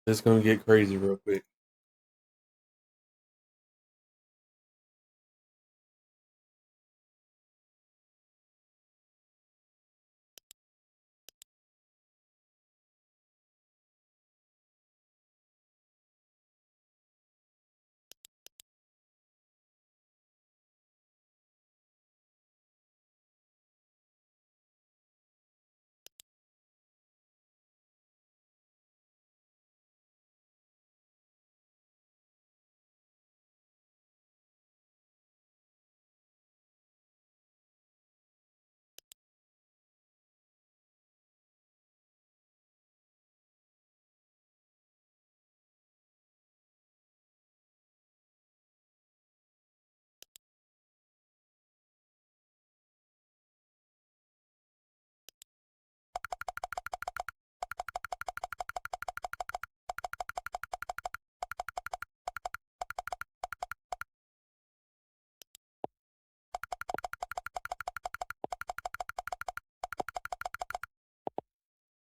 It's gonna get crazy real quick.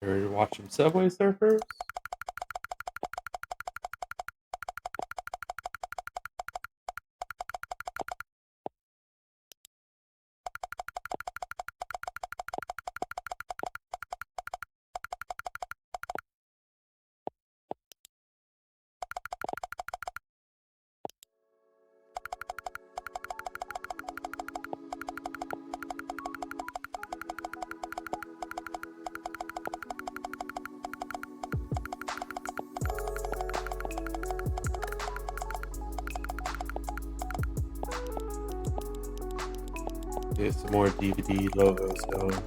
Ready to watch some Subway Surfers? Get some more DVD logos going.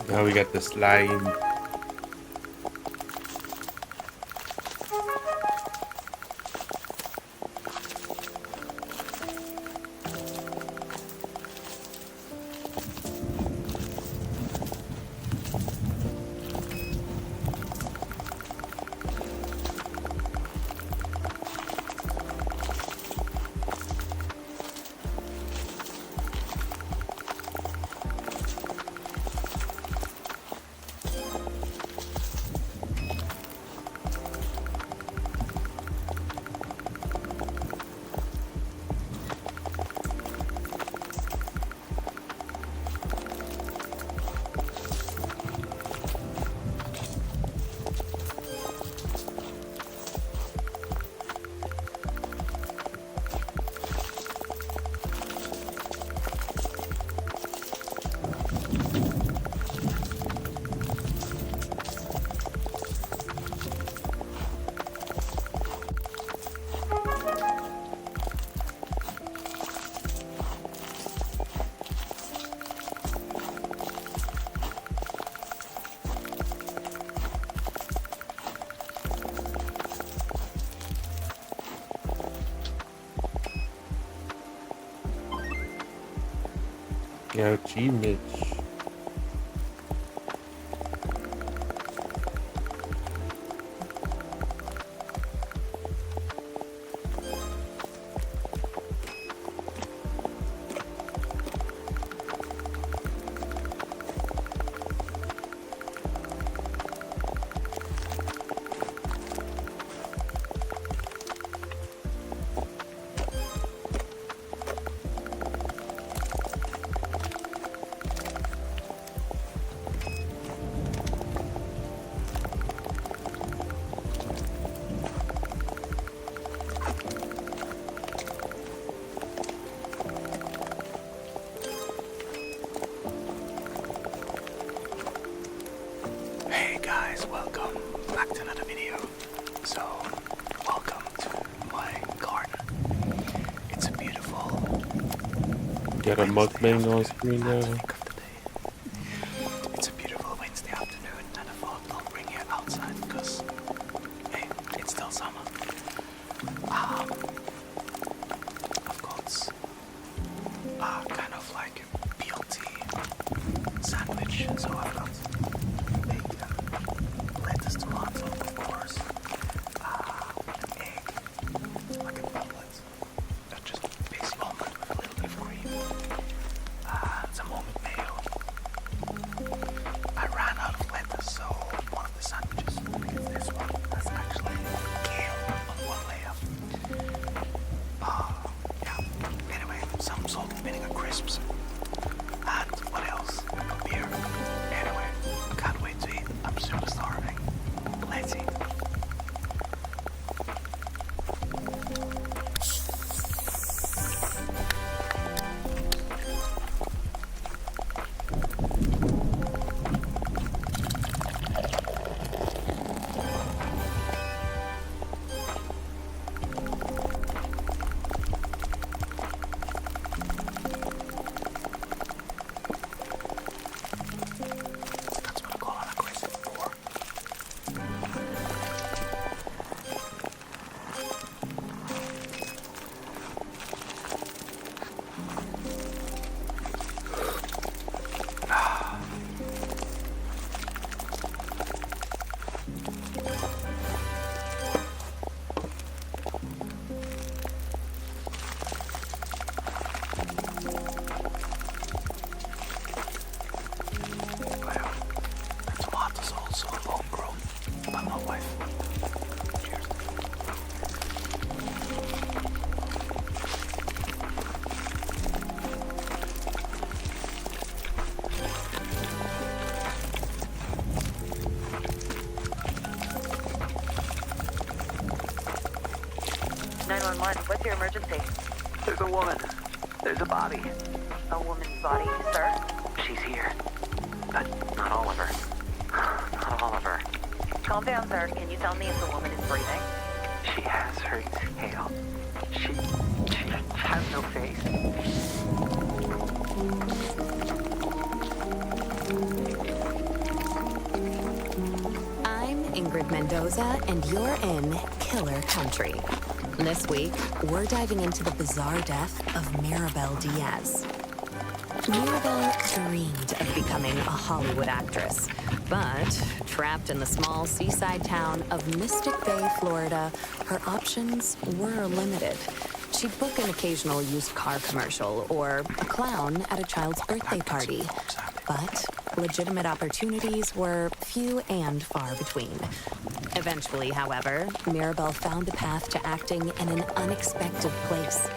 Now we got the slime. Achievements. guys, welcome back to another video. So, welcome to my garden. It's a beautiful Got a Wednesday mukbang on afternoon, screen I have to now. think of the day. It's a beautiful Wednesday afternoon, and I thought I'll bring you outside because, hey, it's still summer. I've got kind of like a BLT sandwich, so I've got lettuce, tomato, of course, an egg, like an omelette, just basic omelette with a little bit of cream, some homemade mayo. I ran out of lettuce, so one of the sandwiches, because this one has actually kale on one layer. Yeah, anyway, some salt and vinegar crisps, and what else? Beer. Anyway, can't wait to eat. I'm super starving. Let's eat. That's what I call an aggressive pour. Well, the tomatoes also homegrown by my wife. Cheers. 911, what's your emergency? There's a woman. There's a body. A woman's body, sir? She's here. But not all of her. Not all of her. Calm down, sir. Can you tell me if the woman is breathing? She has her tail. She has no face. I'm Ingrid Mendoza, and you're in Killer Country. This week, we're diving into the bizarre death of Maribel Diaz. Maribel dreamed of becoming a Hollywood actress, but trapped in the small seaside town of Mystic Bay, Florida, her options were limited. She'd book an occasional used car commercial or a clown at a child's birthday party, but legitimate opportunities were few and far between. Eventually, however, Maribel found a path to acting in an unexpected place,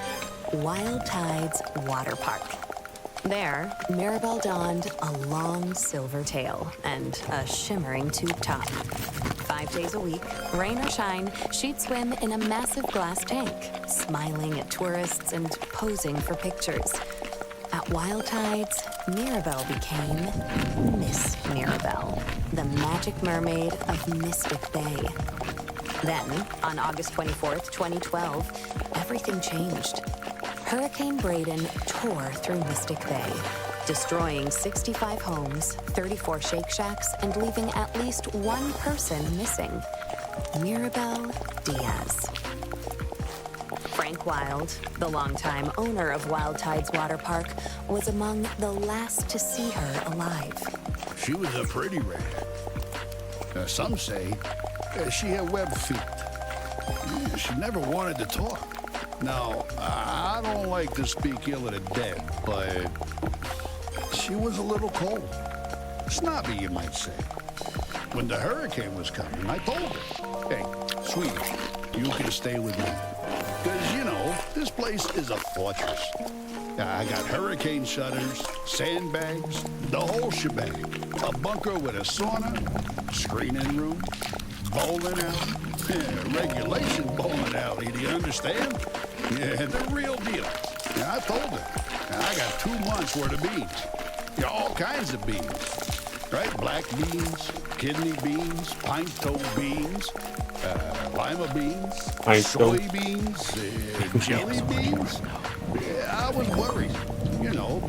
Wild Tides Water Park. There, Maribel donned a long silver tail and a shimmering tube top. 5 days a week, rain or shine, she'd swim in a massive glass tank, smiling at tourists and posing for pictures. At Wild Tides, Maribel became Miss Maribel, the magic mermaid of Mystic Bay. Then, on August 24th, 2012, everything changed. Hurricane Braden tore through Mystic Bay, destroying 65 homes, 34 Shake Shacks, and leaving at least one person missing: Maribel Diaz. Frank Wild, the longtime owner of Wild Tides Water Park, was among the last to see her alive. She was a pretty red. Some say she had web feet. She never wanted to talk. Now, I don't like to speak ill of the dead, but she was a little cold. Snobby, you might say. When the hurricane was coming, I told her, "Hey, sweetie, you can stay with me. Because, you know, this place is a fortress. I got hurricane shutters, sandbags, the whole shebang. A bunker with a sauna, screening room, bowling alley. Yeah, regulation bowling alley, do you understand? Yeah, the real deal." I told her, I got 2 months worth of beans. Yeah, all kinds of beans. right? Black beans, kidney beans, pinto beans, lima beans, Pinto. soybeans, jelly beans. I was worried, you know,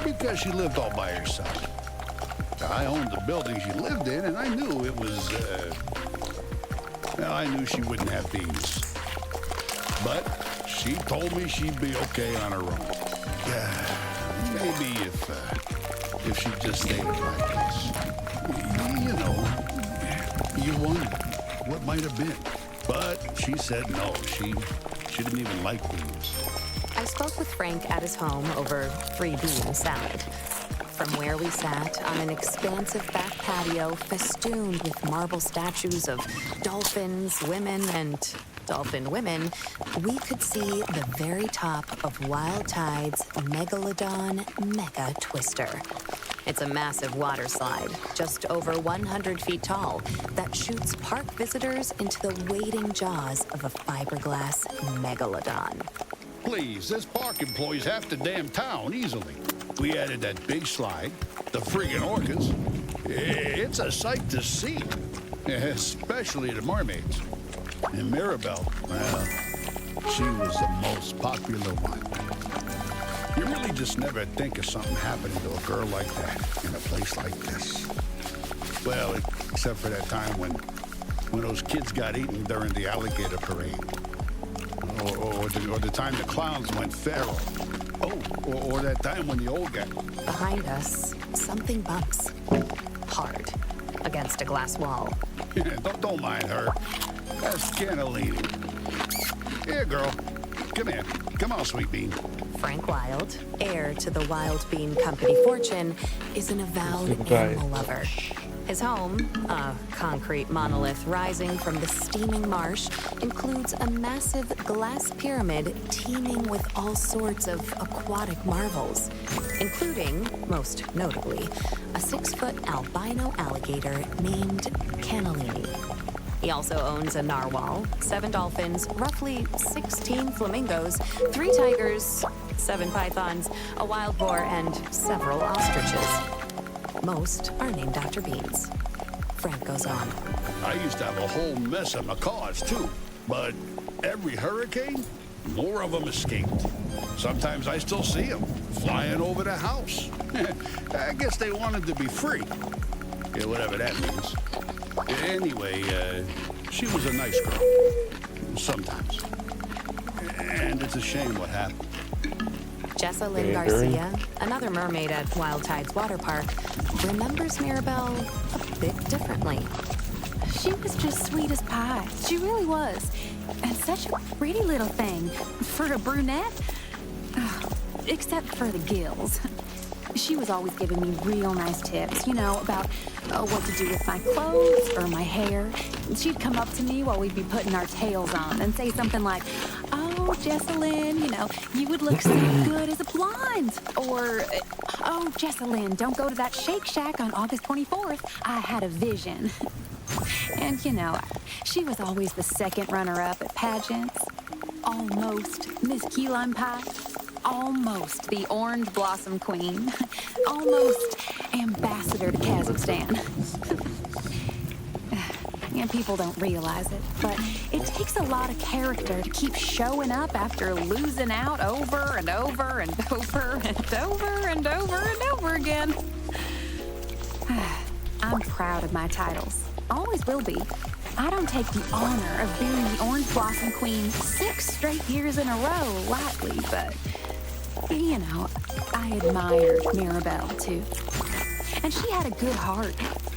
because she lived all by herself. I owned the building she lived in, and I knew it was, well, I knew she wouldn't have beans. But she told me she'd be okay on her own. Maybe if she just stayed like this. You know, you wonder what might have been. But she said no, she didn't even like beans. I spoke with Frank at his home over free bean salad. From where we sat on an expansive back patio festooned with marble statues of dolphins, women, and dolphin women, we could see the very top of Wild Tide's Megalodon Mega Twister. It's a massive water slide, just over 100 feet tall, that shoots park visitors into the waiting jaws of a fiberglass megalodon. Please, this park employs half the damn town easily. We added that big slide, the friggin' orcas. It's a sight to see, especially the mermaids. And Mirabelle, well, she was the most popular one. You really just never think of something happening to a girl like that in a place like this. Well, except for that time when those kids got eaten during the alligator parade. Or the time the clowns went feral. Oh, or that time when the old guy... Behind us, something bumps. Hard. Against a glass wall. don't mind her. That's Cannellini. Here, girl. Come here. Come on, sweet bean. Frank Wild, heir to the Wild Bean Company fortune, is an avowed animal lover. His home, a concrete monolith rising from the steaming marsh, includes a massive glass pyramid teeming with all sorts of aquatic marvels, including, most notably, a 6-foot albino alligator named Cannellini. He also owns a narwhal, 7 dolphins, roughly 16 flamingos, 3 tigers, 7 pythons, a wild boar, and several ostriches. Most are named after beans. Frank goes on. I used to have a whole mess of macaws, too. But every hurricane, more of them escaped. Sometimes I still see them flying over the house. I guess they wanted to be free. Yeah, whatever that means. Anyway, she was a nice girl. Sometimes. And it's a shame what happened. Jessa Lynn Garcia, another mermaid at Wild Tide's water park, remembers Mirabelle a bit differently. She was just sweet as pie. She really was. And such a pretty little thing. For a brunette? Except for the gills. She was always giving me real nice tips, you know, about what to do with my clothes or my hair. She'd come up to me while we'd be putting our tails on and say something like, "Oh, Jessalyn, you know, you would look so good as a blonde." Or, "Oh, Jessalyn, don't go to that Shake Shack on August 24th. I had a vision." And, you know, she was always the second runner-up at pageants. Almost Miss Key Lime Pie. Almost the Orange Blossom Queen. Almost Ambassador to Kazakhstan. And people don't realize it, but it takes a lot of character to keep showing up after losing out over and over and over and over and over and over again. I'm proud of my titles. Always will be. I don't take the honor of being the Orange Blossom Queen 6 straight years in a row lightly, but, you know, I admired Mirabelle, too. And she had a good heart.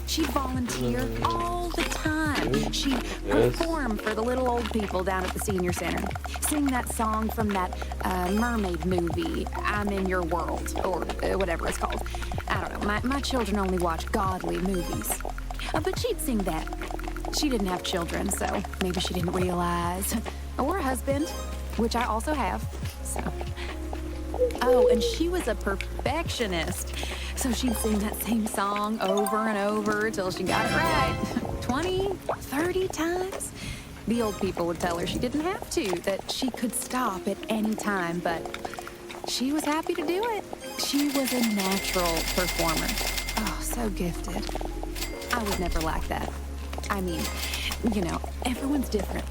She'd volunteer all the time. She'd perform for the little old people down at the senior center. Sing that song from that mermaid movie, I'm in Your World, or whatever it's called. I don't know. My children only watch godly movies. But she'd sing that. She didn't have children, so maybe she didn't realize. Or a husband, which I also have, so. Oh, and she was a perfectionist. So she'd sing that same song over and over till she got it right. 20, 30 times. The old people would tell her she didn't have to, that she could stop at any time, but she was happy to do it. She was a natural performer. Oh, so gifted. I would never lack that. I mean, everyone's different.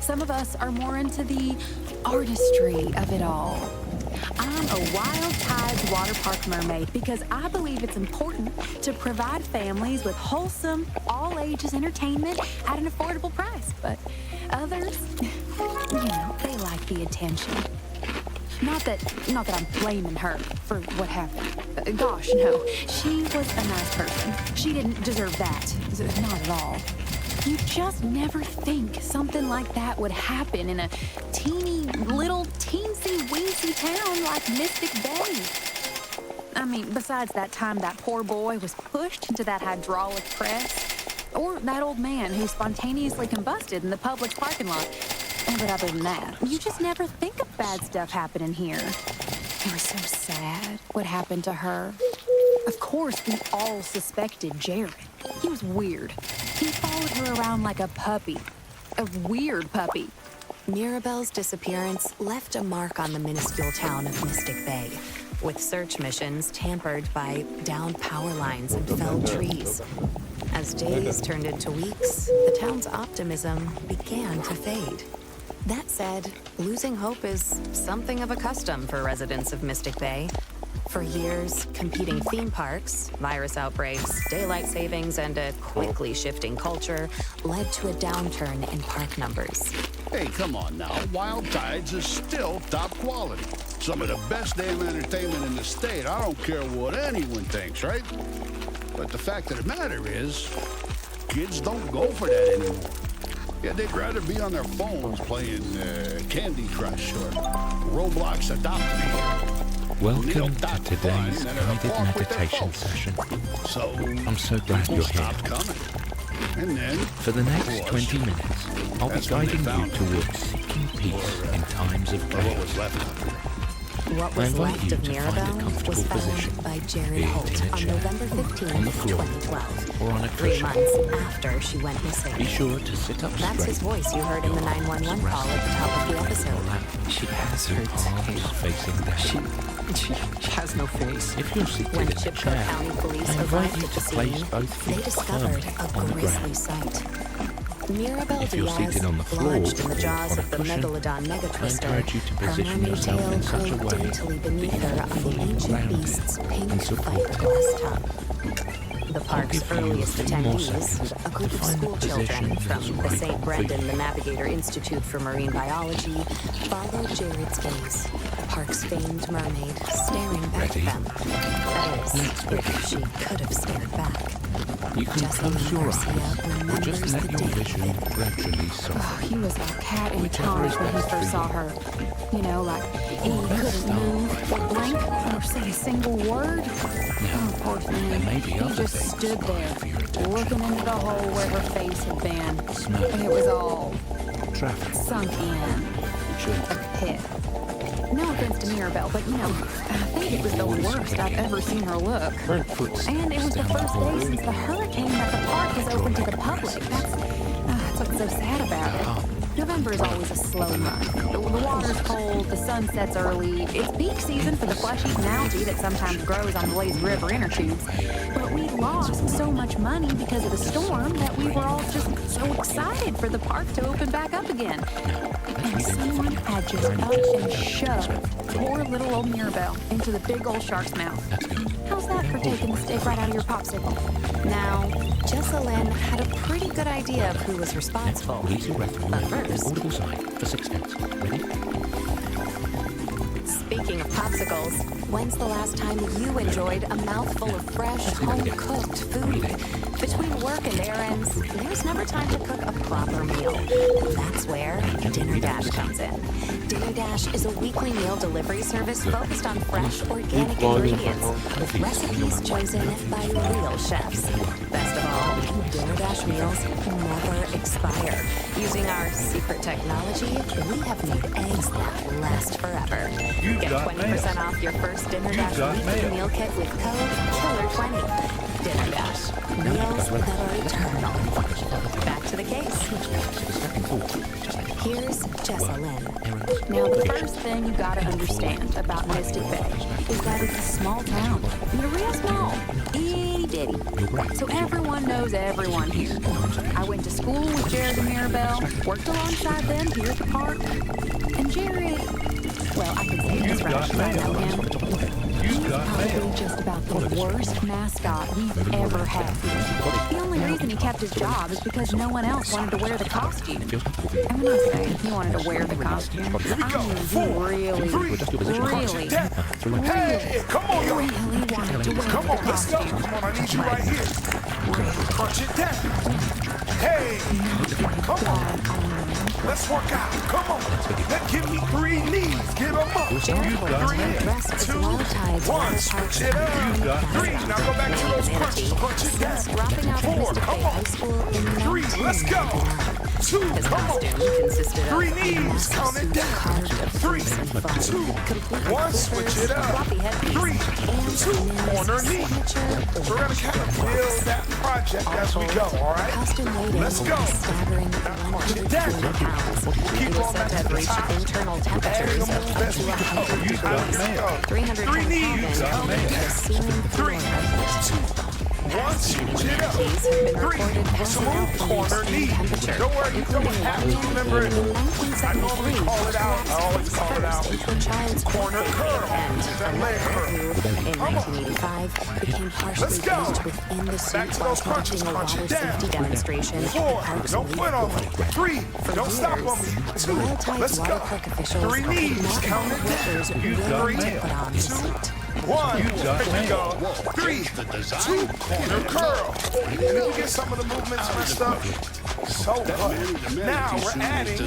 Some of us are more into the artistry of it all. I'm a Wild Tides water park mermaid because I believe it's important to provide families with wholesome, all-ages entertainment at an affordable price. But others, they like the attention. Not that I'm blaming her for what happened. Gosh, no. She was a nice person. She didn't deserve that. Not at all. You just never think something like that would happen in a teeny little teensy-weensy town like Mystic Bay. I mean, besides that time that poor boy was pushed into that hydraulic press, or that old man who spontaneously combusted in the public parking lot. But other than that, you just never think of bad stuff happening here. It was so sad what happened to her. Of course, we all suspected Jared. He was weird. He followed her around like a puppy. A weird puppy. Mirabelle's disappearance left a mark on the minuscule town of Mystic Bay, with search missions tampered by downed power lines and felled trees. As days turned into weeks, the town's optimism began to fade. That said, losing hope is something of a custom for residents of Mystic Bay. For years, competing theme parks, virus outbreaks, daylight savings, and a quickly shifting culture led to a downturn in park numbers. Hey, come on now. Wild Tides is still top quality. Some of the best damn entertainment in the state. I don't care what anyone thinks, right? But the fact of the matter is, kids don't go for that anymore. Yeah, they'd rather be on their phones playing Candy Crush or Roblox Adopt Me. Welcome to today's guided meditation session. So I'm so glad you're here. Coming. And then, For the next 20 minutes, I'll be guiding you towards seeking peace in times of what chaos. was left of her. What I was invite left you of to find a Mirabelle comfortable was position, found by be Jared it Holt in a on chair, November on the 15th, floor, 2012, or on a 3 cushion. months after she went missing. Be sure to sit up That's his straight. voice you heard in the 911 call at the top of the episode. She has her Arms facing down. She has no face. If you're seated When in a Chippewa chair, County Police I invite arrived you at to the place scene, both they feet discovered firmly a on the grisly ground. sight. Mirabelle If you're Diaz, seated on the floor lodged in the jaws on a of the cushion, megalodon I megatwister, encourage you to her position mermaid yourself tail in such a curled way daintily beneath that her on the feel ancient grounded beast's pink and supported. fiberglass tub. The park's give you earliest a few more attendees, seconds a group to of find the school children position from that's the right St. for Brendan you. the Navigator Institute for Marine Biology, followed Jared's gaze, the park's famed mermaid, staring back Ready? at them. That is, if she could have stared back. You can Jessamine close your Garcia eyes or remembers just let the your day vision gradually soften. Oh, he was like cat in Whichever tongue is when he best for first saw you. her. Like he couldn't move or blink or say a single word. Oh, poor thing. there may be He other just things stood vying for your there, attention. looking into the hole where her face had been. Smell. And it was all Traffic, sunk in. children, A pit. No offense to Mirabelle, but I think it was the worst I've ever seen her look. burnt footsteps And it was the down the first day hall. since the hurricane that the park has opened to the public. That's what's so sad about it. November is always a slow month. The water's cold, the sun sets early. It's peak season for the flesh-eating algae that sometimes grows on the lazy river inner tubes. But we lost so much money because of the storm that we were all just so excited for the park to open back up again. And someone had just up and shoved poor little old Mirabelle into the big old shark's mouth. That's good. How's that for taking the steak right out of your popsicle? Now, Jessalyn had a pretty good idea of who was responsible. Release your breath and But remember the first, audible sign for 6 counts. Ready? speaking of popsicles, when's the last time you enjoyed a mouthful of fresh, home-cooked food? Between work and errands, there's never time to cook a proper meal. That's where Dinner Dash comes in. Dinner Dash is a weekly meal delivery service focused on fresh, organic ingredients, with recipes chosen by real chefs. Best of all, Dinner Dash meals never expire. Using our secret technology, we have made eggs that last forever. Get 20% off your first Dinner Dash weekly meal kit with code KILLER20. Dinner Dash. Meals that are eternal. Back to the case. Here's Jessalyn. Now, the first thing you gotta understand about Mystic Bay is that it's a small town. Real small. itty bitty. So everyone knows everyone here. I went to school with Jared and Mirabelle, worked alongside them here at the park. And Jared, well, I can say this right because I know him. He's probably just about the worst mascot we've ever had here. The only reason he kept his job is because no one else wanted to wear the costume. And when I say he wanted to wear the costume, I mean he really, Hey, come on, y'all. really wanted to wear Come the on, let's go. costume. Come on, I need you right here. Crunch it down. Hey, come on. Let's work out. Come on. Give me 3 knees. Get them up. 3, 2, 1. Switch it up. 3. Now go back to those crunches. Crunch it down. 4. Come on. 3. Let's go. 2. Come on. 3 knees. Count it down. 3, 2, 1. Switch it up. 3, 2. Corner knee. So we're going to kind of build that project as we go, all right? Let's go. Crunch it down. Keep on back to the top. Internal temperatures of up to 100 degrees. 310 3 knees. Kelvin and ceiling 3, 2, 1. Switch it up. 3. Smooth corner knee. Don't worry, you don't have to remember it. I normally call it out. I always call it out. Corner curl. That leg curl. In 1985, became partially Let's go. used within the suit Back to while those crunches. conducting a Crunch water it down. safety demonstration at the 4. park's Don't elite quit on me. pool. 3. Don't stop on me. 2. Let's go. 3 knees. Count it down. 3, 1. There we go. 3, 2. Corner curl. And if you get some of the movements messed up, so good. Now we're adding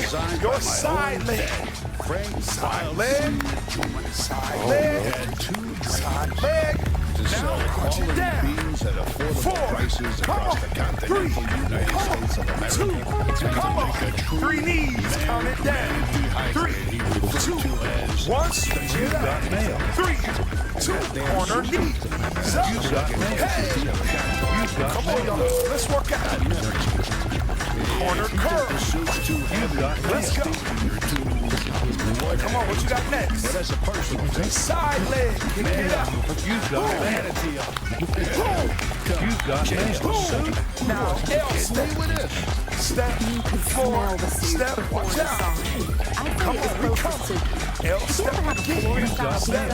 your side leg. Side leg. Side leg. Side leg. Now crunch it down. 4. Come on. 3. Come on. 2. Come on. 3 knees. Count it down. 3, 2, 1. Switch it up. 3, 2. Corner knee. Hey. Come on, y'all. Let's work out. Corner curl. Let's go. Come on, what you got next? Side leg. Get it up. Boom. Now, L step. Step forward. Step. Watch out. Come on, we come. L step again. Step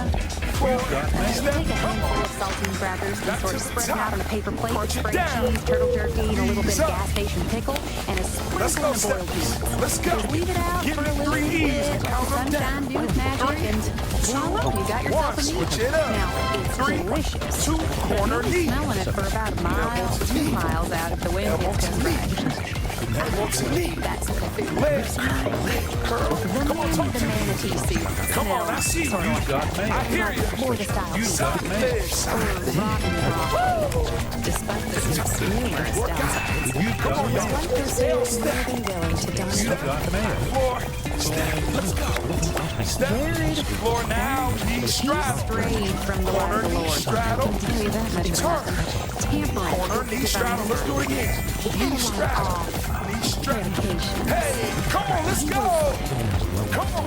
forward. Step. Take a Come handful on. of saltine crackers and sort of spread them out on a paper plate with Crunch it spread down. cheese, turtle jerky, and a little bit Knees of up. gas station pickle, and a Let's sprinkle go, of step. boiled peanuts. Let's go. Just leave it out Give for me a little 3 knees. bit. Count them Sunshine down. do its magic, 3, and voila, you got 2, yourself 1. a meal. Switch it up. Now, it's 3, delicious. 2. Corner You'll be knee. smelling it for about a mile, 2 miles out if the wind Elbow gets to just knee. right. Elbow to knee. That's the food. Leg curl. Come on, talk The to me. manatee suit. Come on, I see you. Sort of like I hear you. more the style. Side leg. Despite the suit's numerous downsides, Come on, y'all. one person is more than willing to donate. Floor. Step. Let's go. Step. Floor now. Knee straddle. Strayed from the light Corner of the knee Lord. straddle. I can tell you that much about Turn. him. Tampering. Corner knee straddle. Let's do it again. Knee straddle. Knee straddle. Dedication. Hey, come on, let's go. Come on.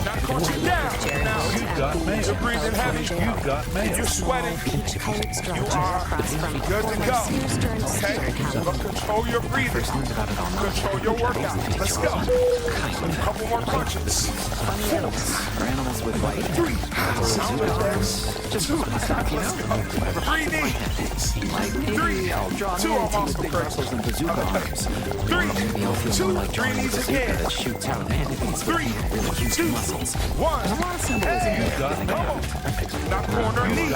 Now crunch it down. Now you're breathing heavy. You're sweating. You are good to go. Okay? But control your breathing. Control your workout. Let's go. A couple more crunches. 4. For animals with like 3. Sound effects. 2. Let's go. 3 knees. 3. I'll draw 2. I'm off the big break. muscles and bazooka arms. 3. Maybe I'll feel 2. more like 3 drawing a knees bazooka again. that shoots out enemies 3, with really huge 2, muscles. 1. A lot of symbolism Hey, here. come on. Now corner knee. 8.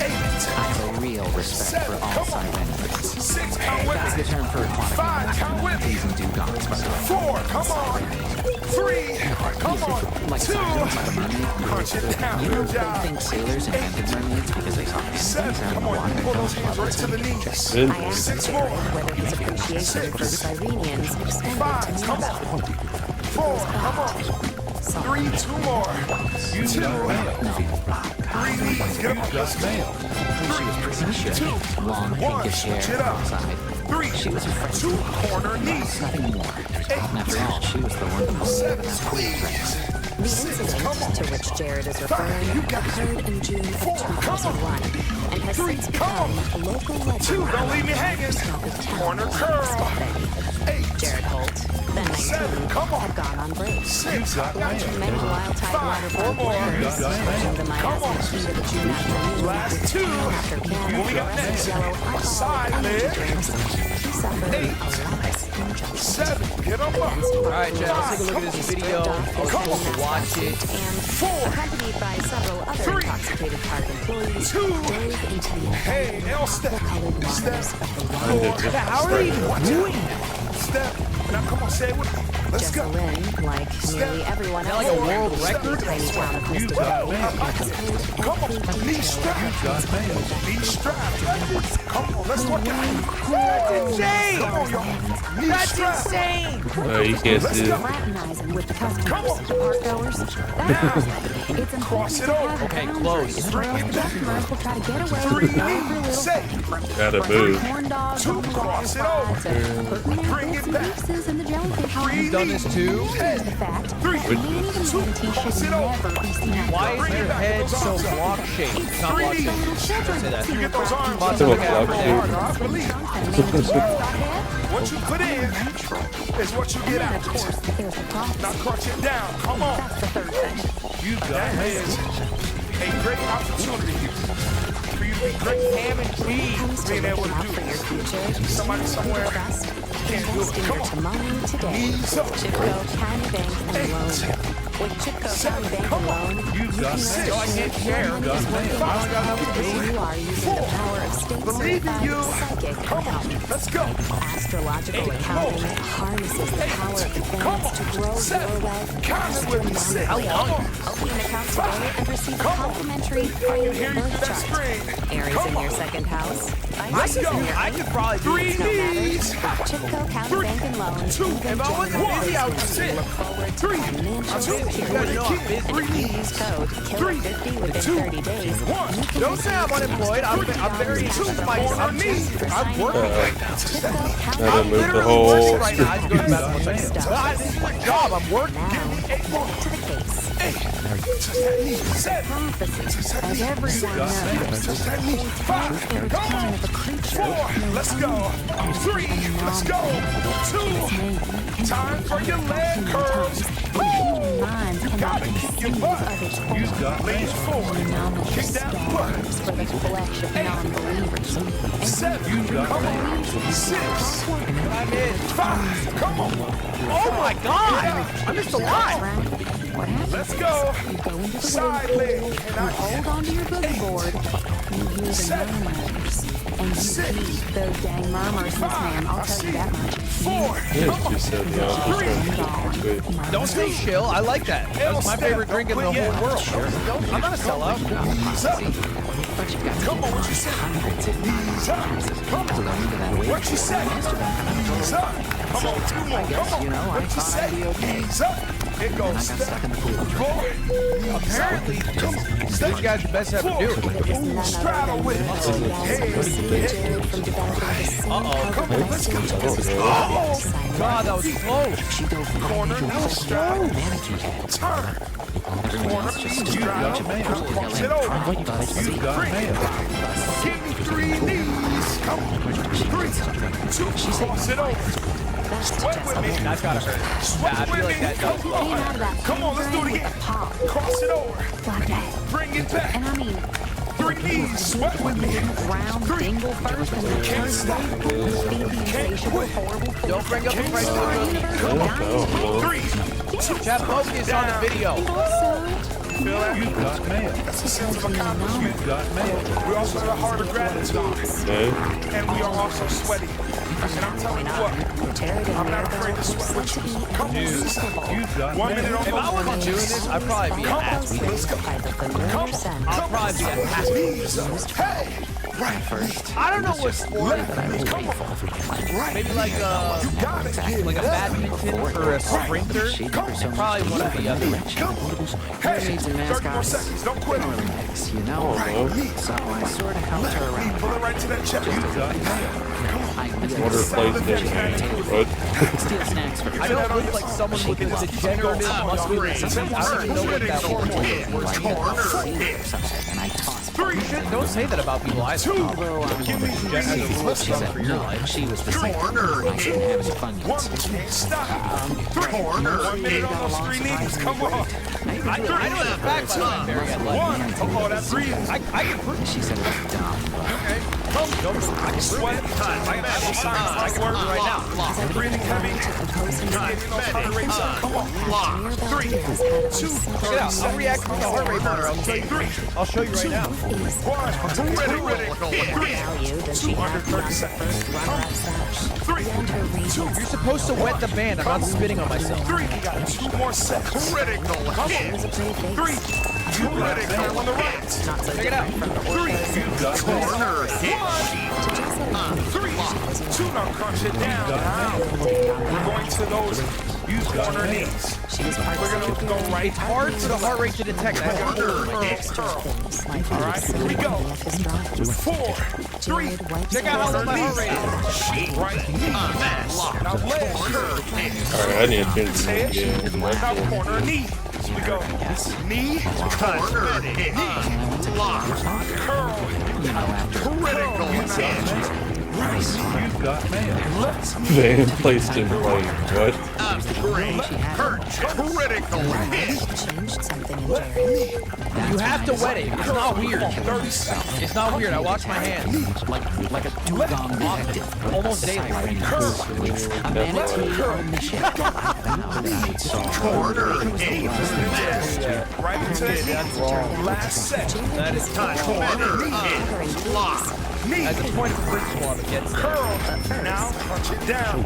I have a real respect for 7. all Come side on. enemies. 6. Count That's the with me. term for aquatic 5. Count with me. manatees and dugongs, by the way. 4. Come on. 3. Come on. Like 2. sirens, like a mermaid. Crunch it down. You know, Good they job. think sailors invented mermaids because they saw manatees 7. out in Come the on. water You pull and those hands right to the knees. I asked 6 Jared more. whether his appreciation for Cyrenians extended 5. to Come Mirabelle. on. 4, come on. 3, 2 more. 2, 3 knees, get up, let's go. 3, 2, Long, 1, pinkish hair switch it up. outside. 3, She was afraid 2, corner knees. nothing more. And after all, she was the one who was 7, that squeeze. The incident to which Jared is referring occurred in June of 2001 and has since become a local legend. 2, don't leave me hanging. Corner curl. 8, Jared Holt, then 19, 7, come on. had gone on break. 6, Launching many wild tide 5, 4 waterfall more. players, pushing the miasmic heat of a June afternoon Last with 2. can after can What we got of next? yellow alcoholic Side energy leg. drinks. He suffered 8, a loss in judgment. 7, get up. All right, Chad, let's take a look at this video. Come on. Watch it. And 4, accompanied by several other 3, intoxicated park employees, 2, dove into the hey, L step. colored waters Step. of the water. 4, How are they even doing step. Now come on, say it with me. Let's go. Jessalyn, like nearly everyone that else like a in world the record? tiny town of Mystic Come Bay, on, knee strap. Knee strap. Come on, let's work it. That's insane. Come on, y'all. Knee That's strap. insane! You can't Let's see go. it. Fraternizing with the Come customers, on. the park goers. It's important Cross to it over. have Okay, boundaries, close. or else the customers will try to get away 3, with every little say. Gotta from move. corn dogs 2, on the cross it water over. slide to putting their Bring bits it and back. pieces in the jellyfish. 3, Done this too? Here's the fact. 3, A man even 2, manatee cross should it over. never be seen out Why is Bring it your back. head Those so arms up. block shaped? It's not block the shaped. little children Say that. see You the get those crowd. arms Lots up. of block Hard, shape. I believe. And manatees got head. What you put in is what you get And out. of course, there's the Now prophecy. crunch it down. Come on. That's the third thing. That is a great opportunity for you to be great ham and cheese. comes to Being able looking to out do for your this. future, Somebody somewhere trust, can't do invest it. in Come your on. tomorrow today Knees up. with Chipco County Bank and Loan. With Chipco County Bank and Loan, you can Six. So I can't share. money is working I only got enough to do. you are using the power of Believe in you. state-certified psychic Come on. accounting. Let's go. Astrological accounting harnesses the power of the Come planets to on. grow your 7. wealth Count it with me. 6. How long? Open an account today and receive a Come on. complimentary I free can hear you birth through that chart. screen. Aries Come in on. your second house. Let's go. I could probably do 3 it. knees. Chipco County 3, Bank and Loan. 2. If I wasn't busy, I would sit. Look forward to 3. financial You security. gotta know I'm busy. 3 knees. Use code 3, KILLER50 within 2, 30 days. 1. You can Don't say I'm unemployed. I'm very interested in my I'm working right now. Gotta move the Literally whole working right now. I just go to screen. basketball training. Well, this is a job. I'm working. Now, back to the case. 7. Prophecy, as everyone knows, Just that knee. 5. the Come return on. of a creature 4. Let's go. 3. Let's go. 2. Time for your leg curls. human minds cannot Gotta kick conceive your butt. of its horror. Lean forward. Phenomenal Kick that butt. stars for the flesh of non-believers. And 7. Come on. 6. I'm in. 5. Come on. Oh my God! I missed a lot. what happens Let's go. is you go into the Side wave leg. pool, And you I hold onto your boogie board, you hear the 7. murmurs, and you 6. keep those dang murmurs, Miss Ma'am, I'll tell you that much. 4. Yeah, she said the opposite. Wait. Don't say chill. I like that. That's my favorite drink in the whole world. I'm not a sellout. Knees up. Come on, what you say? Knees up. Come on. What you say? Knees up. Come on, 2 more. Come on. What you say? Knees up. It goes step. 4. Apparently, Come on. these guys are best ever do it. 4. Straddle with it. Hey. From developing the same Come on, let's go. Oh, God, that was close. Corner, knee straddle. Turn. Corner, knee straddle. Cross it over. You Give me 3 knees. Come on. 3, 2, cross it over. Sweat with me. That's gotta hurt. Yeah, I Sweat feel with like me. that does. Come on, let's do it again. Cross it over. Like that. Bring it back. And I mean, 3 knees. Sweat with me. round 3. dingle first and then Can't stop. feed the insatiable, horrible Don't bring up the price of 3, 2. Chad, focus on the video. Feel that? That's a sense of accomplishment. We also have a heart of gratitude. Okay. And we are also sweaty. And I'm telling you what, I'm not afraid to sweat with you. Come on. 1 minute on If I wasn't doing this, I'd probably be an athlete. Let's go. Come on. I'll probably be an athlete. Knees up. Hey. Right. I don't know what sport. Maybe like a badminton or a sprinter. Probably one of the other. Who needs a mascot? Don't quit on Legs, you know? So I sort of helped her around. Pull it right to that chest. Water PlayStation. What? Steal snacks for I don't look like someone with a degenerative muscular disease. I don't even know what that word is. And I tossed. Don't say that about people either. Although, she said no, she was the same. I didn't have any fun yet. Stop. Corner. 1 minute on those 3 knees. Come on. I know that fact, by the way, Barry. I like One. Oh, that's 3. I can prove it. She said it was dumb, but Okay. Tell me, don't. I can sweat. I can have the signs. I can work right now. Breathing heavy. Come on. Lock. 3, 2. Check it out. I'll react to the heart rate monitor. I'll show you right now. 1. Ready. 230 seconds. 3, 2. You're supposed to wet the band. I'm not spitting on myself. 3. You got 2 more sets. Critical hit. 3. 2 critical on the right. Check it out. 3. Corner hit. 3. 2. Now crunch it down. We're going to those corner knees. We're going to go right. It's hard for the heart rate to detect that. Curl. All right, here we go. 4, 3. Check out how low my heart rate is. Right. Now leg. Alright, I need to change the game. Now corner knee. Here we go. Knee. Corner. Knee. Lock. Curl. Critical. You've got mail. Van placed in play. What? Critical hit. Changed something in Jerry. You have to wet it. It's not weird. It's not weird. I wash my hands. like a dugong detective. Almost daily. A manatee on the ship. Now that I saw Corner hit. Right into that knee. Last set. That is time. Corner hit. Lock. Knee. As a point of principle, it gets Curl. Now punch it down.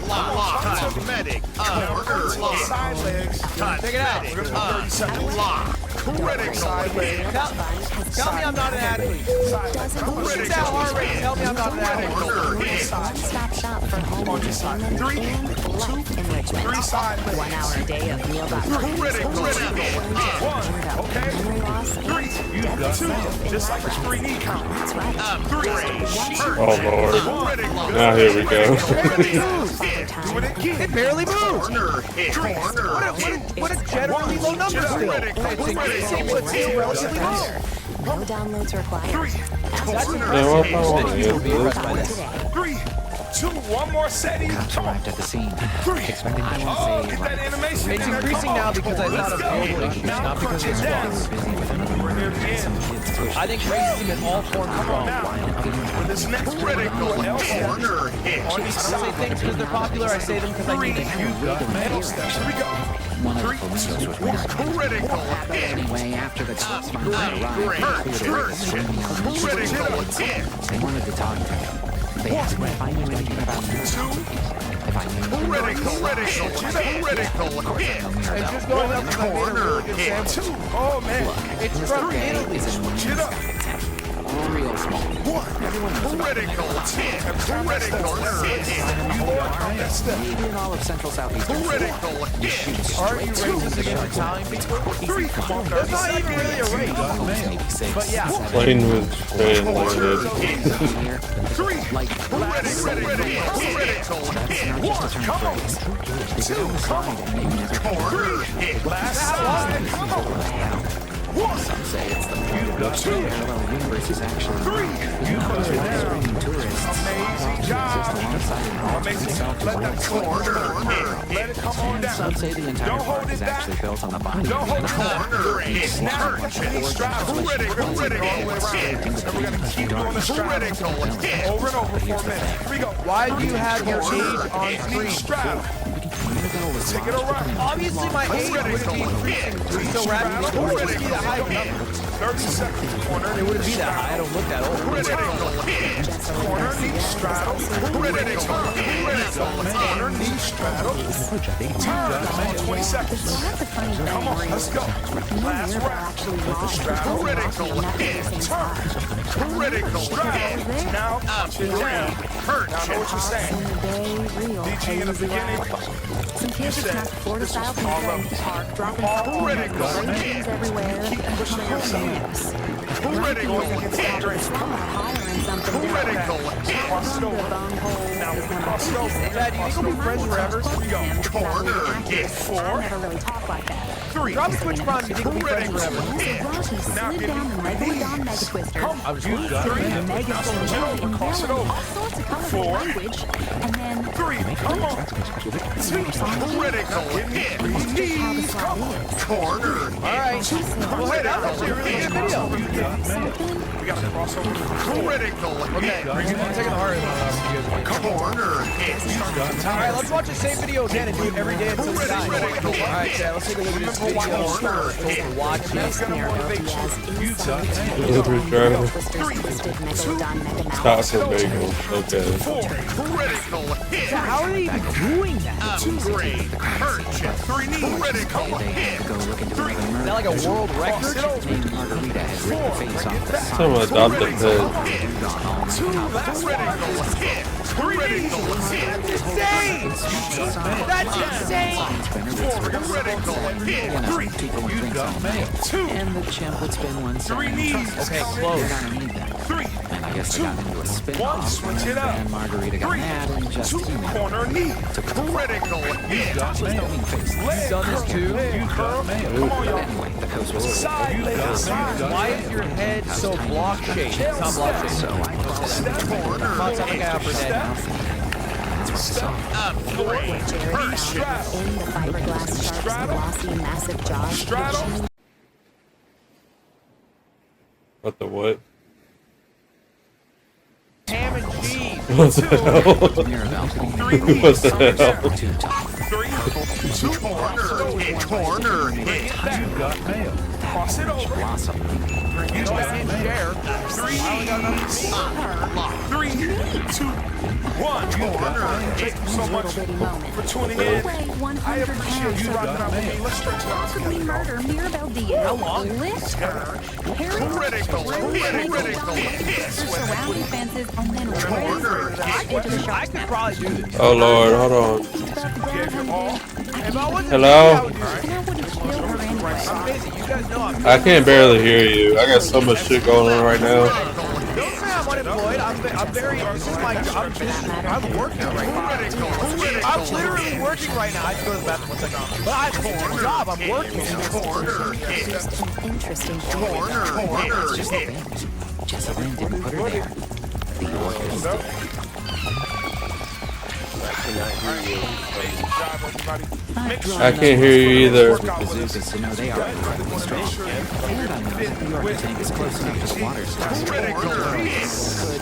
Cosmetic. Side legs. Check it out. We're gonna go 30 seconds. Critical. Side legs. Tell me I'm not an athlete. Shoot that heart rate. Tell me I'm not an athlete. One-stop shop for home entertainment 3, and life enrichment. 3 side legs. 1 hour a day of meal.com. Critical. 1. Okay. 3. 2. Just like a 3 knee count. 3. Oh lord. Now here we go. Do it again. It barely moves. Corner hit. What a generally low number still. It's increasing, but still relatively low. No downloads required. Now if I want to use this, 3, 2, 1 more setting. Come on. arrived at the scene. 3. Expecting I Oh, won't get say that animation. It's increasing now because I thought of global issues, not because of Dance. squats. We're near the end. I think racism in all forms is Come on wrong. now. For this next critical corner hit. On each I say side. things because they're popular. I say them because I 3. need them. You got metal steps. Here we go. one of the 3, flamingos was 2, wearing. 1. Critical hit. Anyway, after the cops finally arrived, they cleared screaming on the Critical hit. They wanted to talk to me. They asked me if I knew anything about me. 2. If I knew anything about Critical hit. And just going up to the Corner hit. 2. Oh man. It's from Italy. Get up. real small. 1. Critical hit. Critical hit. That's the Maybe in all of Central Southeast. critical hit. Are you racist against Italian people? 3. That's not even really a race. But yeah. Plane was translated. 3. Like, Critical hit. Come on. 2. Come on. Corner hit. Last side. Come on. 1. some say it's the 2. parallel universe is actually 3. screaming tourists. Amazing job. Amazing. Let that corner hit. Let it come on down. Some say the entire Don't hold park it is back. actually built on the body. Don't hold it. Corner hit. Snap. Strap. Critical hit. And we're going to keep doing the strap. Critical hit. Over and over for a minute. Here we go. Why do you have your age on Knee screen? strap. Take it around. Obviously, my age wouldn't be increasing so rapidly. It wouldn't be that high of a number. 30 seconds. Corner. It wouldn't be that high. I don't look that old. Critical hit. Corner knee straddle. Critical. Corner knee straddle. Turn. 20 seconds. Come on, let's go. Last round. Straddle. Critical hit. Turn. Critical straddle. Now up and down. Hurt. Now I know what you're saying. DG in the beginning. Some kids You are said Florida style pizza and dropping critical things everywhere. Keep pushing yourself. Critical hit. Hollering something Critical. Cross it over. Now we cross it over. Dad, do you think we'll be friends forever? Here we go. Corner hit. I 4, never really talk like that. 3. Drop a Twitch Prime. Do you think we'll be friends forever? So Rashi slid down the Megalodon Mega Twister. I'm just Three looking. Mega Now switch it over. and Cross it yelling over. all sorts of colorful 4, language, and then 3. Come on. 2. Critical hit. Knees. Come on. Corner. All right. Well, hey, that was actually a really good video. We got to cross over. Critical hit. I'm taking the hard end on you guys. Corner hit. All right, let's watch the same video again and do it every day until we die. All right, Chad, let's take a look at this video. Corner hit. Watch it. Top for bagels. Okay. 4. Critical hit. How are they even doing that? Upgrade. Hurt. 3 knee. Critical hit. 3. Is that like a world Cross record? it over. 4. Some adopted pet. 2. That's critical hit. Critical hit. Insane! That's insane! 4. Critical hit. 3. 2. And the chimp would spin 3 knees. Okay, close. 3. And I guess I got into a spin 1. off. Switch it up. And Margarita got 3. mad and just 2. Corner knee. Critical hit. Leg Done this curl. too. Leg curl. Come on, y'all. Anyway, the coast was Side leg. Side. Why is your head so block shaped? It's not block shaped. so I Step corner. Come on, something after that. Step. Upgrade. Hurt. Straddle. In the fiberglass shark's glossy, massive jaws, Straddle. What the what? Ham and cheese. What the hell? Mirabelle. What the hell? 3. 2. Corner hit. Cross it over. Bring it back. Share. 3. 3. 2. 1. Corner. Thank you so much for tuning in. I appreciate you rocking out with me. Let's stretch it out Possibly together. murder Mirabelle Diaz. Lift her. Harry Critical. Critical hit. surrounding fences and then raise her back into the I shark's could mouth. probably do this. Oh Lord, hold on. If I wasn't Hello? And I wouldn't kill her anyway. I'm busy. You guys know I'm I can't barely hear you. I got so much shit going on right now. Don't say I'm unemployed. I'm very. This is my job. I'm working right now. I'm literally working right now. I have to go to the bathroom 1 second. But I have a job. I'm working. Corner hit. interesting Corner hit. Jessamine didn't put her there. The orcas did. I can't hear you either. Bazookas to know they are incredibly strong. And I know that the orca tank is close enough to the water could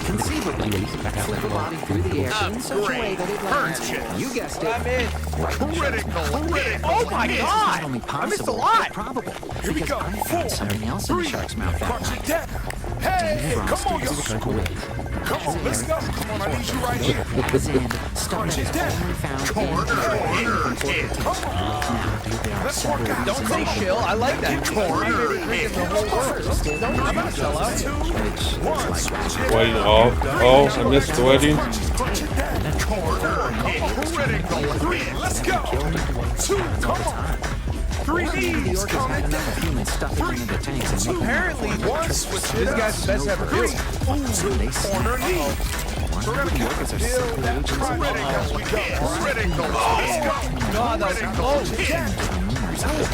conceivably flip a body through the air in such a way that it lands. You guessed it. I'm in. Critical. Oh my Not god! only I missed a possible, lot. but probable. Here we Because go. I 4. found something else in the shark's mouth that Crunch it night. down. Hey, come on, Frosty y'all. Come on, let's go. Come on, I need you right here. As in, stuff Crunch that it is down. only found in Corner hit. Come on. There are Let's several work out. Don't say chill. I like that. Corner hit. The whole world. I'm not sell out. 2. which 1. Switch it. Wedding off. Oh, I missed the wedding. Crunch it down. Corner hit. Critical. 3. Let's go. 2. Come on. 3 knees. The orcas had enough humans stuffed into the tanks and Apparently, 1. Switch this it up. guy's the best ever. 3. 2. they Corner knee. Wonder We're if the gonna orcas are build secret that agents of critical. all. We go. Critical. Let's go. God, that was close.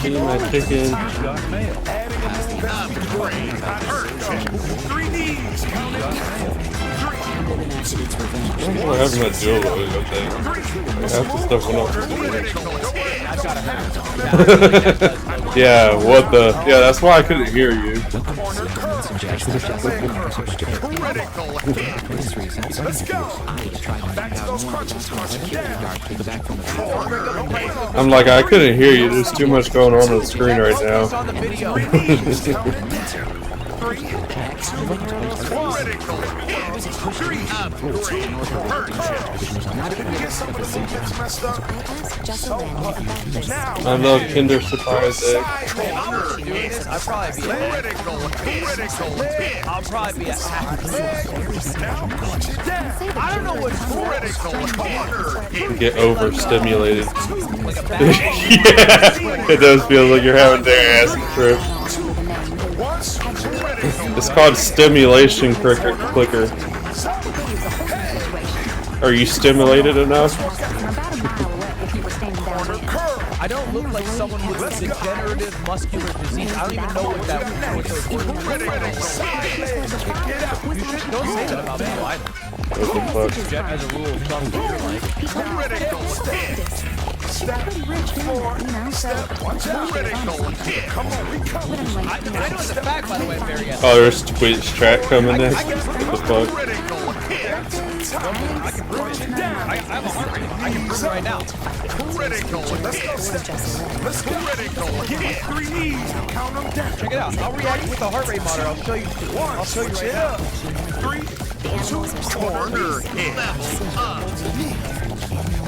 Eat my chicken. Adding a move upgrade. I hurt. 3 knees. Count it. 3. I don't know what happened to that jewelry, I think. Half the stuff went off. Critical. gotta hurt. Yeah, I feel like that does look- Yeah, what the? Yeah, that's why I couldn't hear you. I'm like, I couldn't hear you. There's too much going on the screen right now. Focus on the video. I love Kinder Surprise egg. I'll probably be at half. I don't know what's Get overstimulated. like a bad Yeah, it does feel like you're having their acid trip. It's called Stimulation clicker. Are you stimulated enough? I don't look like someone with a degenerative muscular disease. I don't even know what that what those words mean. You should don't say that about me either. What the fuck? Jeff has a rule of thumb that you're like. I know it's a fact, by the way, Barry. Oh, there's Twitch track coming next. What the fuck? I can prove it. I have a heart rate. I can prove it right now. Check it out. I'll react with the heart rate monitor. I'll show you. I'll show you right now. 3, 2, corner hit.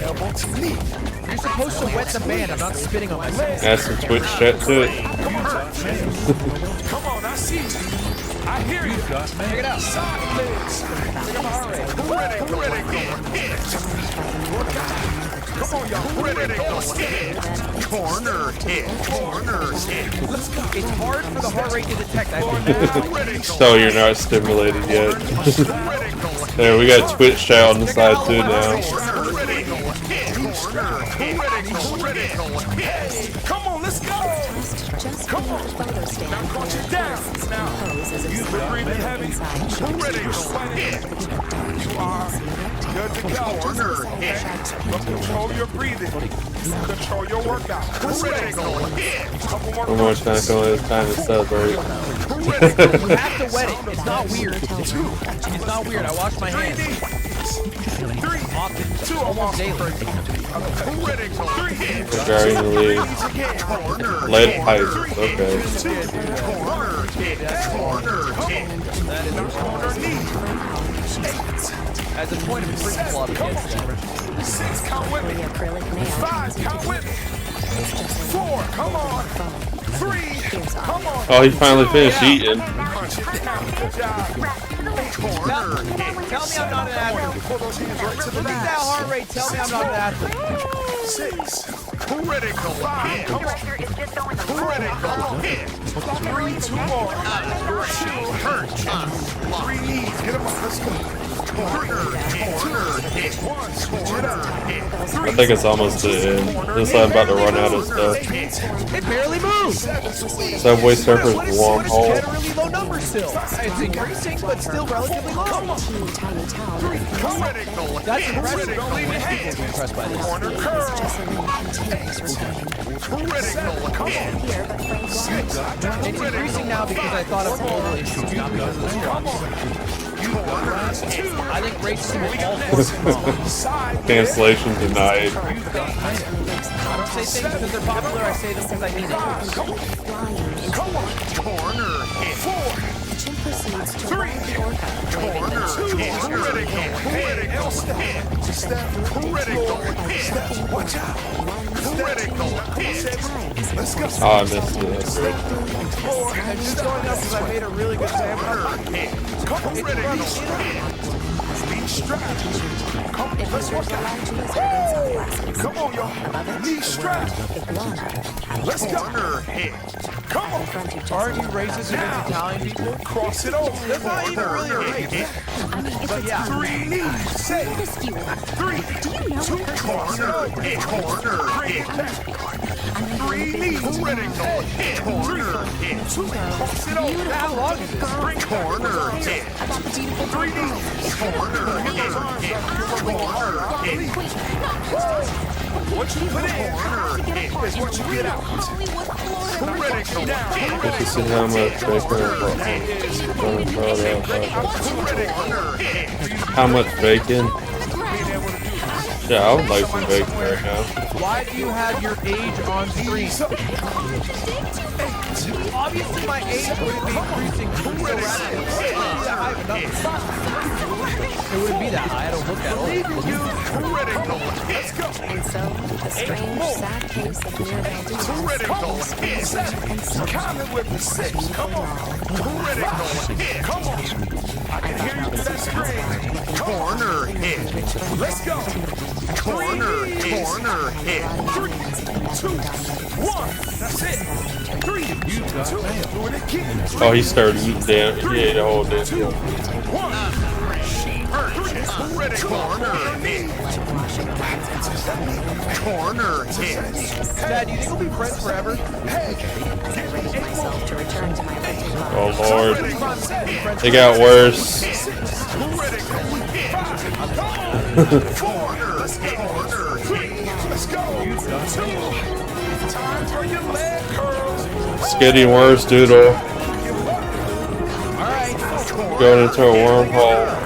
Elbow to knee. You're supposed to wet the band. I'm not spitting on myself. Add some Twitch chat to it. Come on, I see you. I hear you. Check it out. Side legs. Check out my heart rate. Ready, come on, y'all. Ready, corner hit. Corner hit. Let's go. It's hard for the heart rate to detect. So you're not stimulated yet. There, we got Twitch chat on the side too now. Come on, let's go. Come on. Now punch it down. Now, you've been breathing heavy. Ready to sweat. You are good to go. Okay? But control your breathing. Control your workout. Ready to go. Couple more One more time, it's time to celebrate. You have to wet it. It's not weird. It's not weird. I wash my hands. 3, Often. 2, Almost daily. Regarding the lead. Lead pipe. Okay. As a point of principle, I'm against that. 6, count with me. 5, count with me. 4, come on. 3, come on. Oh, he finally finished eating. Punch it down. Good job. Tell me I'm not an athlete. Pull those hands right to the Look at that heart rate. Tell me I'm not an athlete. 6, critical. 5, come on. Director is just going to Critical hit. 3, 2 more. 3 knees. Get him up. Let's go. Corner hit. 1, switch it up. I think it's almost the end. Looks like I'm about to run out of stuff. It barely moves. Subway Surfers What is wormhole. generally low number still? It's increasing, but still relatively low. That's impressive. Don't leave me hanging. I'm impressed by this. Corner curl. It's increasing now because I thought of global issues, not because of the strong. I think racism is all forms. Cancellation denied. I don't say things because they're popular, I say them because I mean it. Corner hit. 4, 3, corner hit. Critical hit. Step. Critical hit. Watch out. Critical hit. Let's go. Oh, I missed it. That's great. I'm just showing up because I made a really good Corner sample. hit. Critical hit. Knee strap. Come on, let's work out. Come on, y'all. Knee strap. Let's go. Corner hit. Come on. Aren't you racist against Italian people? Cross it over. That's not even really a race. But yeah. 3 knees. Say 3, 2, corner hit. Corner hit. 3 knees. Critical hit. Corner hit. 2, cross it over. How long is this? Corner hit. 3 knees. Corner hit. Corner hit. What you put in is what you get out. Critical down. Just to see how much bacon how much bacon? Yeah, I would like some bacon right now. Why do you have your age on screen? Obviously, my age wouldn't be increasing so rapidly. It wouldn't be that high. I don't look that old. Let's go. And so, a strange, sad case of Mirabelle Diaz. Count it with the 6. Come on. Critical. Come on. I can hear you through that screen. Corner hit. Let's go. Corner hit. 3, 2, 1. That's it. 3, 2, do it again. Oh, he started eating down. He ate a whole damn. 2, 1. Corner hit. Corner hit. Dad, do you think we'll be friends forever? Myself to return to my rented bar. Oh Lord, it got worse. Let's go. Time for your leg curls. It's getting worse, Doodle. Going into a wormhole.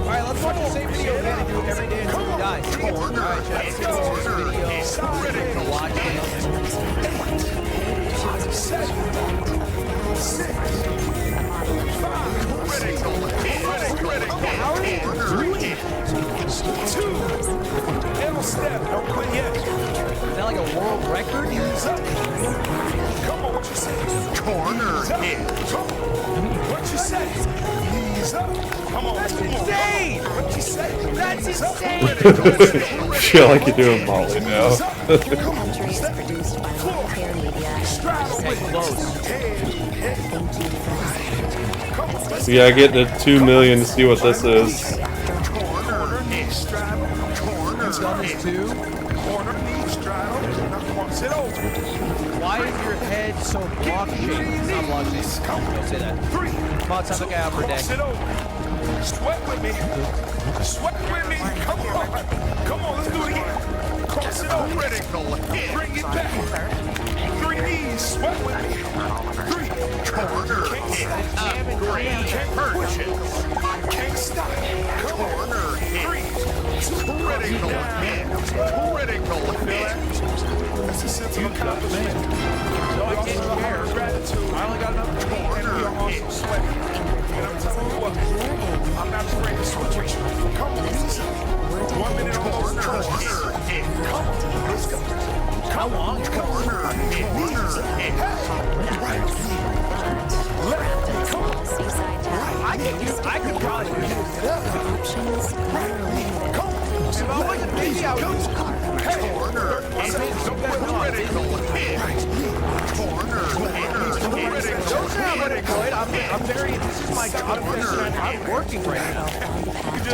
Alright, let's watch the same video again and do it every day until he dies. Alright, Chad, let's go to this video. Watch it. 2. Middle step. Don't quit yet. Is that like a world record? Come on, what you say? Corner hit. What you say? Knees up. Come on, that's insane. What you say? That's insane. I feel like you're doing Molly now. Documentary is produced by Care Media. Okay, close. We gotta get to 2 million to see what this is. Done this too. Corner knee straddle. Now sit over. Why is your head so block shaped? Not block shaped. Don't say that. 3. Come on, time to get out for a day. Sit over. Sweat with me. Sweat with me. Come on. Come on, let's do it again. Cross it over. Bring it back. 3 knees. Sweat with me. 3. Corner. Can't push it. Can't stop. Corner. 3. Critical hit. Critical hit. That's a sense of accomplishment. So I can't compare gratitude. I only got enough to eat, and we are also sweating. And I'm telling you what, I'm not afraid to switch with you. Come on, easy. 1 minute on those turns. Come on, let's go. How long? Corner hit. Right. Left. Come on. I could probably do this. Options are limited. If I wasn't busy, I would do Corner. Don't say I'm unemployed. I'm very, this is my job. I'm working right now.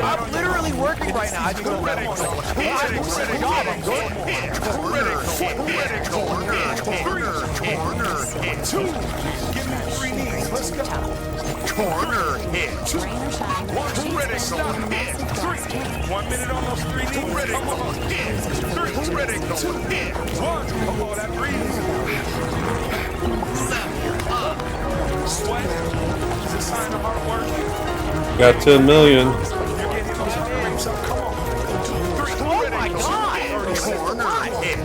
I'm literally working right now. I just go to bed. I'm Corner. 2. Give me 3 knees. Let's go. Corner hit. 2. 1 critical hit. 3. 1 minute on those 3 knees. Critical hit. 3 critical hit. 1. Come on, that breeze. Sweat is a sign of hard work. Got 10 million. You're getting those screams up. Come on. 3. Oh my God. Corner hit.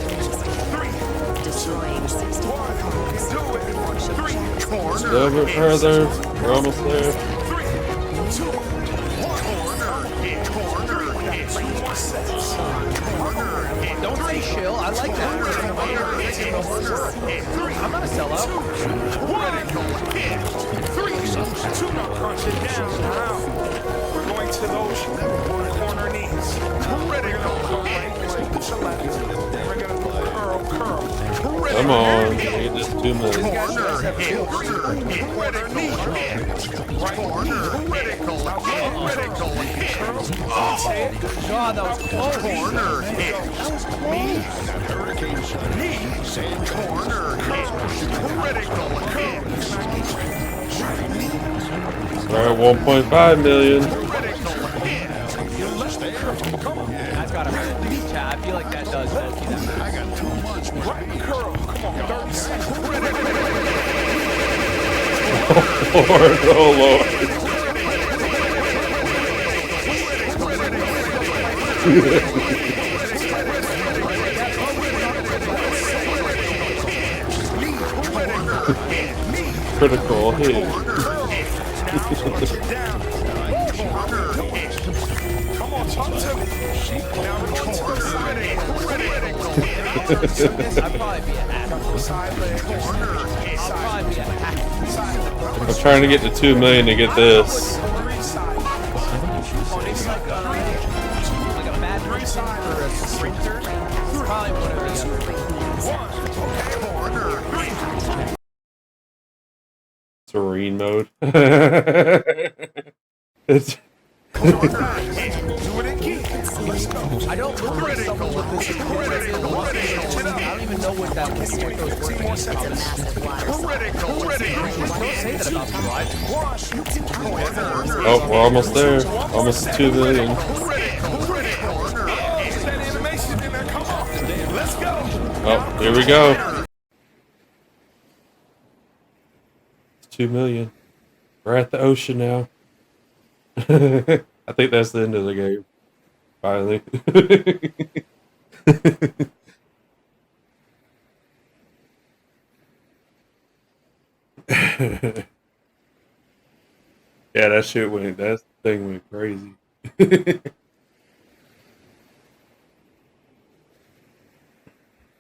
3. 2. 1. Do it. 3. Corner. Still a bit further. We're almost there. 3, 2, 1. Corner hit. Corner hit. 2 more sets. Corner hit. Don't say shill. I like that. I'm not a sellout. 1 hit. 3, 2, now crunch it down. Now we're going to those corner knees. Critical. Push a left. We're going to curl. Come on, we need this 2 million. Corner hit. Corner knee hit. Right corner. Critical. Critical hit. God, that was close. Corner hit. That was close. Knee. Corner hit. Critical hit. We're at 1.5 million. That's gotta hurt. Chat, I feel like that does low-key that hurt. I got 2 months with Lord, oh Lord. Critical hit. I'm trying to get to 2 million to get this. Serene mode. It's I don't look like someone with this. I don't even know what that was. What those words mean. Don't say that about me, right? oh, we're almost there. Almost 2 million. Oh, here we go. It's 2 million. We're at the ocean now. I think that's the end of the game. Finally. Yeah, that thing went crazy.